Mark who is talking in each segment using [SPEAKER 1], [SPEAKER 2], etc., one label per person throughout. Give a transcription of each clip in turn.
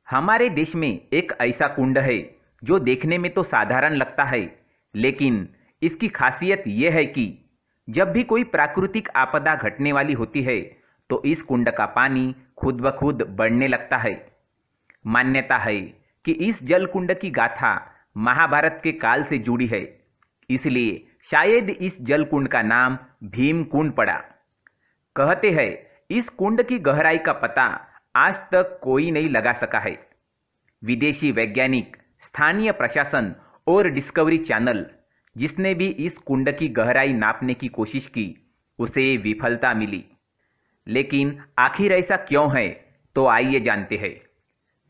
[SPEAKER 1] हमारे देश में एक ऐसा कुंड है जो देखने में तो साधारण लगता है, लेकिन इसकी खासियत यह है कि जब भी कोई प्राकृतिक आपदा घटने वाली होती है तो इस कुंड का पानी खुद ब खुद बढ़ने लगता है। मान्यता है कि इस जल कुंड की गाथा महाभारत के काल से जुड़ी है, इसलिए शायद इस जल कुंड का नाम भीम कुंड पड़ा। कहते हैं इस कुंड की गहराई का पता आज तक कोई नहीं लगा सका है। विदेशी वैज्ञानिक, स्थानीय प्रशासन और डिस्कवरी चैनल जिसने भी इस कुंड की गहराई नापने की कोशिश की, उसे विफलता मिली। लेकिन आखिर ऐसा क्यों है, तो आइए जानते हैं।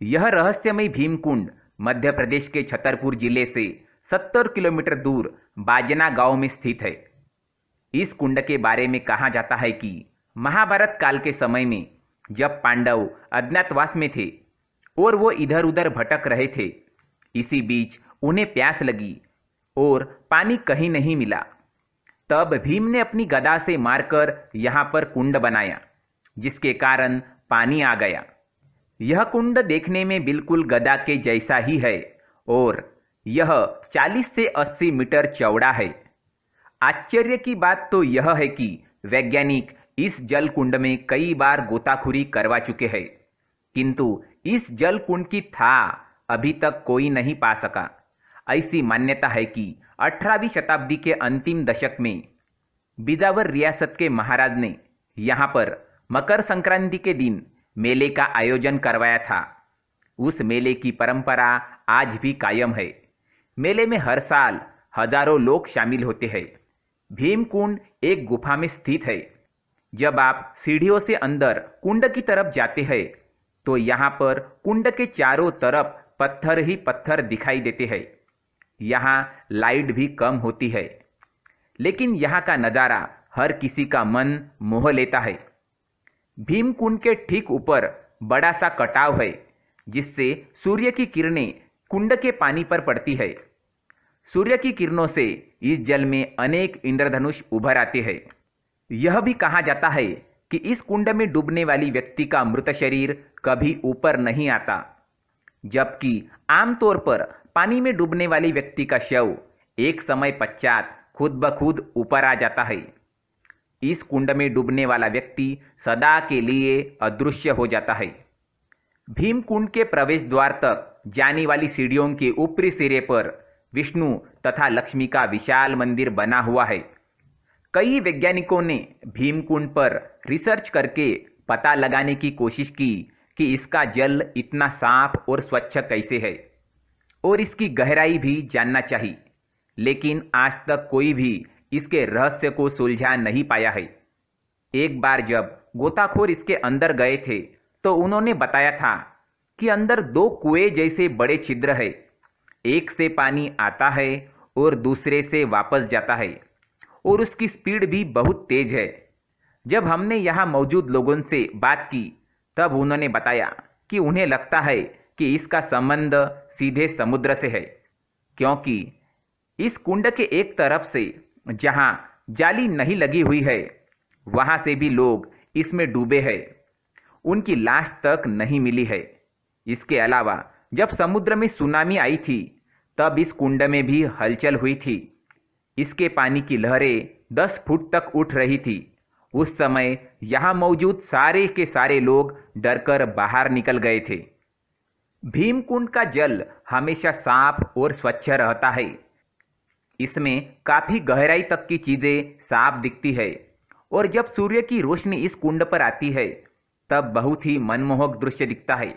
[SPEAKER 1] यह रहस्यमय भीम कुंड मध्य प्रदेश के छतरपुर जिले से 70 किलोमीटर दूर बाजना गांव में स्थित है। इस कुंड के बारे में कहा जाता है कि महाभारत काल के समय में जब पांडव अज्ञातवास में थे और वो इधर उधर भटक रहे थे, इसी बीच उन्हें प्यास लगी और पानी कहीं नहीं मिला। तब भीम ने अपनी गदा से मारकर यहाँ पर कुंड बनाया, जिसके कारण पानी आ गया। यह कुंड देखने में बिल्कुल गदा के जैसा ही है और यह 40 से 80 मीटर चौड़ा है। आश्चर्य की बात तो यह है कि वैज्ञानिक इस जल कुंड में कई बार गोताखोरी करवा चुके हैं, किंतु इस जल कुंड की था अभी तक कोई नहीं पा सका। ऐसी मान्यता है कि 18वीं शताब्दी के अंतिम दशक में बिजावर रियासत के महाराज ने यहाँ पर मकर संक्रांति के दिन मेले का आयोजन करवाया था। उस मेले की परंपरा आज भी कायम है। मेले में हर साल हजारों लोग शामिल होते हैं। भीमकुंड एक गुफा में स्थित है। जब आप सीढ़ियों से अंदर कुंड की तरफ जाते हैं तो यहाँ पर कुंड के चारों तरफ पत्थर ही पत्थर दिखाई देते हैं। यहाँ लाइट भी कम होती है, लेकिन यहाँ का नज़ारा हर किसी का मन मोह लेता है। भीमकुंड के ठीक ऊपर बड़ा सा कटाव है, जिससे सूर्य की किरणें कुंड के पानी पर पड़ती है। सूर्य की किरणों से इस जल में अनेक इंद्रधनुष उभर आते हैं। यह भी कहा जाता है कि इस कुंड में डूबने वाली व्यक्ति का मृत शरीर कभी ऊपर नहीं आता, जबकि आमतौर पर पानी में डूबने वाली व्यक्ति का शव एक समय पश्चात खुद ब खुद ऊपर आ जाता है। इस कुंड में डूबने वाला व्यक्ति सदा के लिए अदृश्य हो जाता है। भीमकुंड के प्रवेश द्वार तक जाने वाली सीढ़ियों के ऊपरी सिरे पर विष्णु तथा लक्ष्मी का विशाल मंदिर बना हुआ है। कई वैज्ञानिकों ने भीमकुंड पर रिसर्च करके पता लगाने की कोशिश की कि इसका जल इतना साफ और स्वच्छ कैसे है, और इसकी गहराई भी जानना चाहिए, लेकिन आज तक कोई भी इसके रहस्य को सुलझा नहीं पाया है। एक बार जब गोताखोर इसके अंदर गए थे तो उन्होंने बताया था कि अंदर 2 कुएं जैसे बड़े छिद्र है। एक से पानी आता है और दूसरे से वापस जाता है, और उसकी स्पीड भी बहुत तेज है। जब हमने यहाँ मौजूद लोगों से बात की तब उन्होंने बताया कि उन्हें लगता है कि इसका संबंध सीधे समुद्र से है, क्योंकि इस कुंड के एक तरफ से जहाँ जाली नहीं लगी हुई है, वहाँ से भी लोग इसमें डूबे हैं। उनकी लाश तक नहीं मिली है। इसके अलावा जब समुद्र में सुनामी आई थी तब इस कुंड में भी हलचल हुई थी। इसके पानी की लहरें 10 फुट तक उठ रही थी। उस समय यहाँ मौजूद सारे के सारे लोग डरकर बाहर निकल गए थे। भीमकुंड का जल हमेशा साफ और स्वच्छ रहता है। इसमें काफी गहराई तक की चीजें साफ दिखती है, और जब सूर्य की रोशनी इस कुंड पर आती है तब बहुत ही मनमोहक दृश्य दिखता है।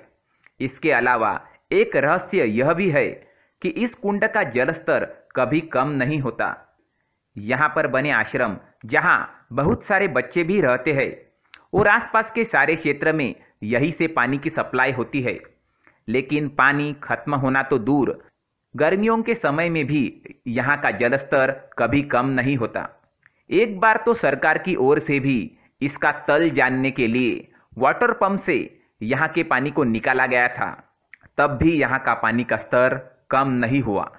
[SPEAKER 1] इसके अलावा एक रहस्य यह भी है कि इस कुंड का जलस्तर कभी कम नहीं होता। यहाँ पर बने आश्रम, जहाँ बहुत सारे बच्चे भी रहते हैं, और आसपास के सारे क्षेत्र में यही से पानी की सप्लाई होती है। लेकिन पानी खत्म होना तो दूर, गर्मियों के समय में भी यहाँ का जलस्तर कभी कम नहीं होता। एक बार तो सरकार की ओर से भी इसका तल जानने के लिए वाटर पंप से यहाँ के पानी को निकाला गया था, तब भी यहाँ का पानी का स्तर कम नहीं हुआ।